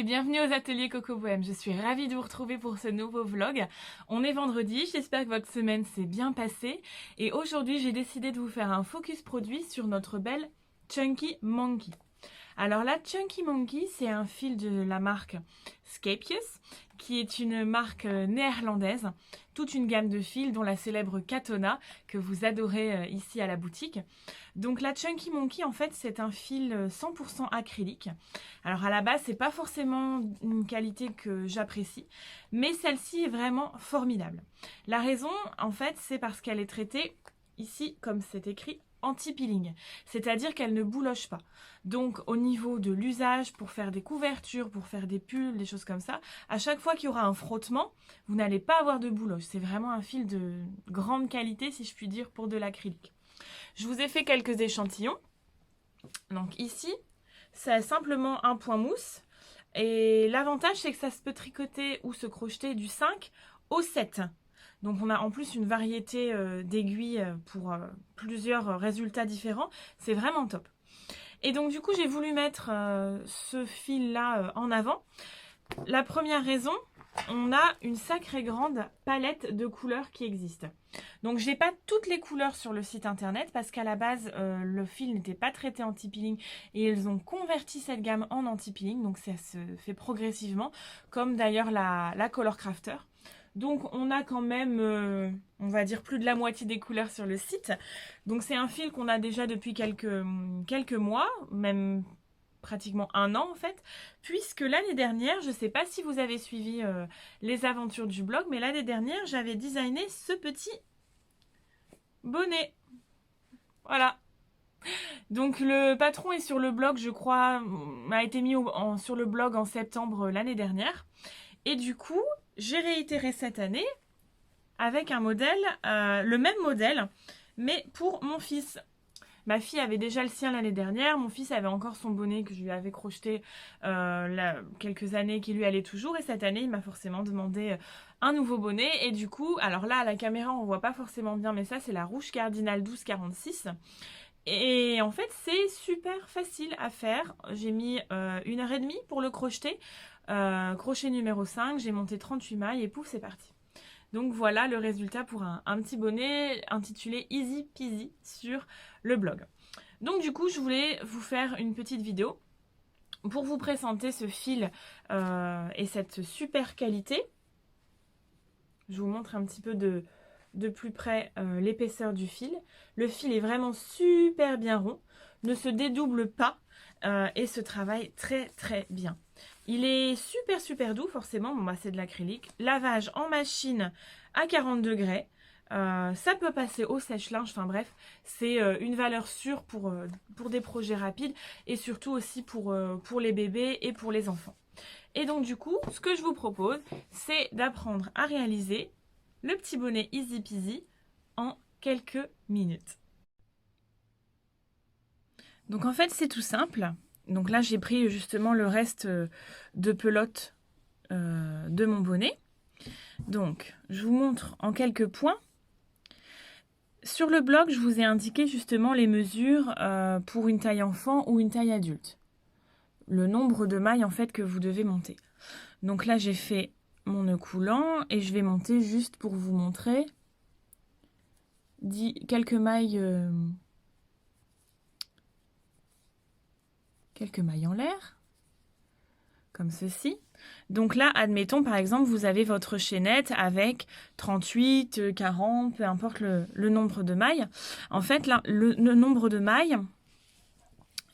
bienvenue aux ateliers Coco Bohème. Je suis ravie de vous retrouver pour ce nouveau vlog. On est vendredi, j'espère que votre semaine s'est bien passée. Et aujourd'hui, j'ai décidé de vous faire un focus produit sur notre belle Chunky Monkey. Alors là, Chunky Monkey, c'est un fil de la marque Scapius, qui est une marque néerlandaise. Toute une gamme de fils, dont la célèbre Katona, que vous adorez ici à la boutique. Donc la Chunky Monkey, en fait, c'est un fil 100% acrylique. Alors à la base, c'est pas forcément une qualité que j'apprécie, mais celle-ci est vraiment formidable. La raison, en fait, c'est parce qu'elle est traitée, ici, comme c'est écrit, anti-peeling, c'est-à-dire qu'elle ne bouloche pas. Donc au niveau de l'usage, pour faire des couvertures, pour faire des pulls, des choses comme ça, à chaque fois qu'il y aura un frottement, vous n'allez pas avoir de bouloche. C'est vraiment un fil de grande qualité, si je puis dire, pour de l'acrylique. Je vous ai fait quelques échantillons. Donc ici, c'est simplement un point mousse. Et l'avantage, c'est que ça se peut tricoter ou se crocheter du 5 au 7. Donc on a en plus une variété d'aiguilles pour plusieurs résultats différents. C'est vraiment top. Et donc du coup, j'ai voulu mettre ce fil-là en avant. La première raison, on a une sacrée grande palette de couleurs qui existe. Donc j'ai pas toutes les couleurs sur le site internet parce qu'à la base le fil n'était pas traité anti-peeling et ils ont converti cette gamme en anti-peeling, donc ça se fait progressivement, comme d'ailleurs la Color Crafter. Donc on a quand même, on va dire, plus de la moitié des couleurs sur le site. Donc c'est un fil qu'on a déjà depuis quelques mois, même pratiquement un an en fait, puisque l'année dernière, je ne sais pas si vous avez suivi les aventures du blog, mais l'année dernière, j'avais designé ce petit bonnet. Voilà. Donc le patron est sur le blog, je crois, a été mis sur le blog en septembre l'année dernière. Et du coup, j'ai réitéré cette année avec un modèle, le même modèle, mais pour mon fils. Ma fille avait déjà le sien l'année dernière, mon fils avait encore son bonnet que je lui avais crocheté quelques années, qui lui allait toujours, et cette année il m'a forcément demandé un nouveau bonnet, et du coup, alors là à la caméra on voit pas forcément bien, mais ça c'est la Rouge Cardinal 1246, et en fait c'est super facile à faire. J'ai mis 1h30 pour le crocheter, crochet numéro 5, j'ai monté 38 mailles et pouf c'est parti. Donc voilà le résultat pour un petit bonnet intitulé Easy Peasy sur le blog. Donc du coup je voulais vous faire une petite vidéo pour vous présenter ce fil et cette super qualité. Je vous montre un petit peu de plus près l'épaisseur du fil. Le fil est vraiment super bien rond, ne se dédouble pas et se travaille très très bien. Il est super doux forcément, bon bah c'est de l'acrylique. Lavage en machine à 40 degrés. Ça peut passer au sèche-linge, enfin bref, c'est une valeur sûre pour des projets rapides et surtout aussi pour les bébés et pour les enfants. Et donc du coup, ce que je vous propose, c'est d'apprendre à réaliser le petit bonnet Easy Peasy en quelques minutes. Donc en fait, c'est tout simple. Donc là, j'ai pris justement le reste de pelote de mon bonnet. Donc, je vous montre en quelques points. Sur le blog, je vous ai indiqué justement les mesures pour une taille enfant ou une taille adulte. Le nombre de mailles en fait que vous devez monter. Donc là, j'ai fait mon nœud coulant et je vais monter juste pour vous montrer quelques mailles en l'air, comme ceci. Donc là, admettons par exemple, vous avez votre chaînette avec 38, 40, peu importe le nombre de mailles. En fait, là, le nombre de mailles,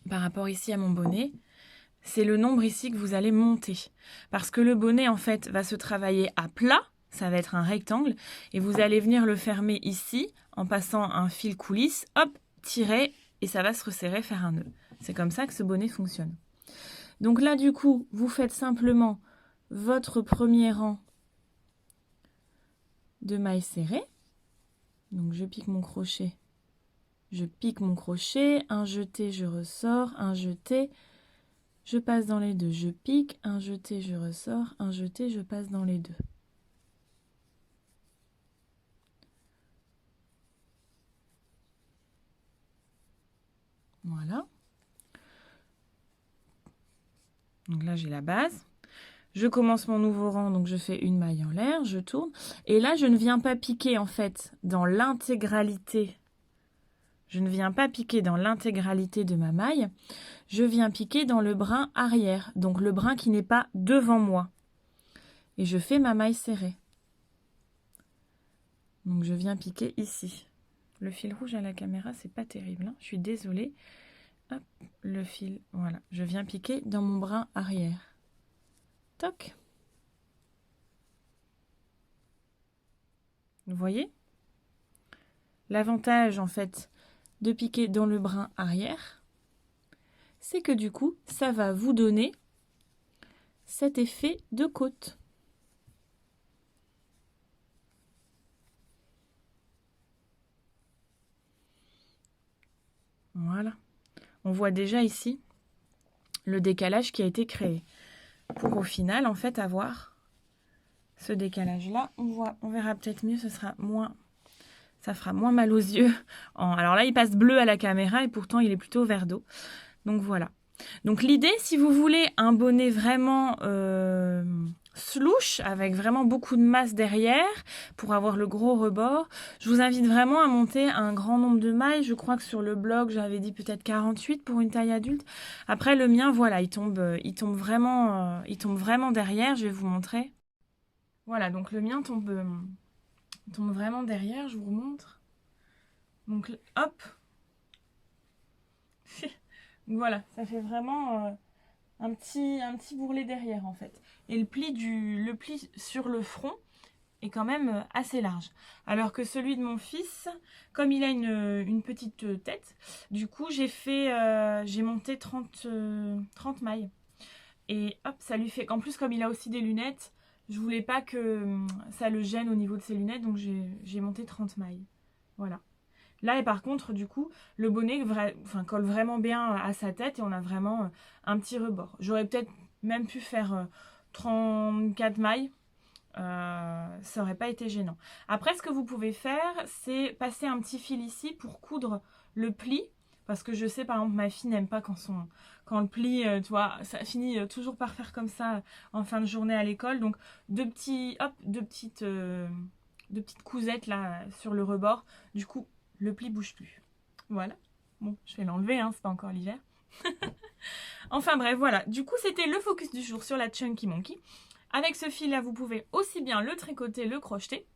par rapport ici à mon bonnet, c'est le nombre ici que vous allez monter. Parce que le bonnet, en fait, va se travailler à plat, ça va être un rectangle, et vous allez venir le fermer ici, en passant un fil coulisse, hop, tirer, et ça va se resserrer, faire un nœud. C'est comme ça que ce bonnet fonctionne. Donc là, du coup, vous faites simplement votre premier rang de mailles serrées. Donc je pique mon crochet, un jeté, je ressors, un jeté, je passe dans les deux, je pique, un jeté, je ressors, un jeté, je passe dans les deux. Voilà. Donc là, j'ai la base. Je commence mon nouveau rang, donc je fais une maille en l'air, je tourne. Et là, je ne viens pas piquer en fait dans l'intégralité. Je ne viens pas piquer dans l'intégralité de ma maille. Je viens piquer dans le brin arrière, donc le brin qui n'est pas devant moi. Et je fais ma maille serrée. Donc je viens piquer ici. Le fil rouge à la caméra, c'est pas terrible, hein. Je suis désolée. Hop, le fil, voilà. Je viens piquer dans mon brin arrière. Toc. Vous voyez? L'avantage, en fait, de piquer dans le brin arrière, c'est que du coup, ça va vous donner cet effet de côte. Voilà. On voit déjà ici le décalage qui a été créé. Pour au final, en fait, avoir ce décalage-là, on verra peut-être mieux, ça fera moins mal aux yeux. Alors là, il passe bleu à la caméra et pourtant, il est plutôt vert d'eau. Donc voilà. Donc l'idée, si vous voulez un bonnet vraiment slouch, avec vraiment beaucoup de masse derrière, pour avoir le gros rebord, je vous invite vraiment à monter un grand nombre de mailles. Je crois que sur le blog, j'avais dit peut-être 48 pour une taille adulte. Après, le mien, voilà, il tombe vraiment derrière. Je vais vous montrer. Voilà, donc le mien tombe vraiment derrière. Je vous remontre. Donc, hop. Voilà, ça fait vraiment un petit bourrelet derrière en fait. Et le pli sur le front est quand même assez large. Alors que celui de mon fils, comme il a une petite tête, du coup j'ai monté 30 mailles. Et hop, ça lui fait... En plus, comme il a aussi des lunettes, je voulais pas que ça le gêne au niveau de ses lunettes, donc j'ai monté 30 mailles. Voilà. Là, et par contre, du coup, le bonnet colle vraiment bien à sa tête et on a vraiment un petit rebord. J'aurais peut-être même pu faire 34 mailles. Ça aurait pas été gênant. Après, ce que vous pouvez faire, c'est passer un petit fil ici pour coudre le pli. Parce que je sais, par exemple, ma fille n'aime pas quand le pli, tu vois, ça finit toujours par faire comme ça en fin de journée à l'école. Donc, deux petites cousettes là sur le rebord. Du coup, le pli bouge plus. Voilà. Bon, je vais l'enlever, hein, c'est pas encore l'hiver. Enfin bref, voilà. Du coup, c'était le focus du jour sur la Chunky Monkey. Avec ce fil-là, vous pouvez aussi bien le tricoter, le crocheter.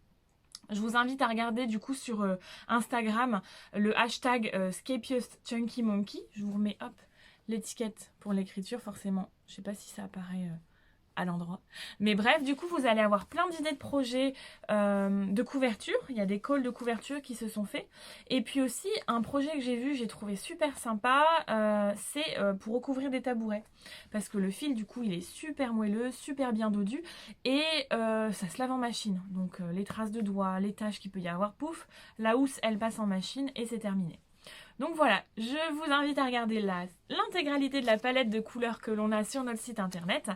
Je vous invite à regarder du coup sur Instagram le hashtag Scapious Chunky Monkey. Je vous remets hop l'étiquette pour l'écriture, forcément. Je sais pas si ça apparaît à l'endroit. Mais bref, du coup, vous allez avoir plein d'idées de projets de couverture. Il y a des calls de couverture qui se sont faits. Et puis aussi, un projet que j'ai vu, j'ai trouvé super sympa, c'est pour recouvrir des tabourets. Parce que le fil, du coup, il est super moelleux, super bien dodu. Et ça se lave en machine. Donc, les traces de doigts, les taches qu'il peut y avoir, pouf, la housse, elle passe en machine et c'est terminé. Donc voilà, je vous invite à regarder l'intégralité de la palette de couleurs que l'on a sur notre site internet.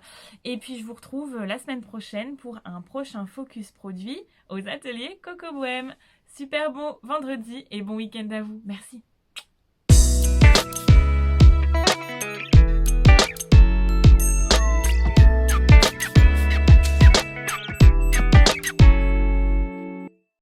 Et puis je vous retrouve la semaine prochaine pour un prochain focus produit aux ateliers Coco Bohème. Super bon vendredi et bon week-end à vous. Merci.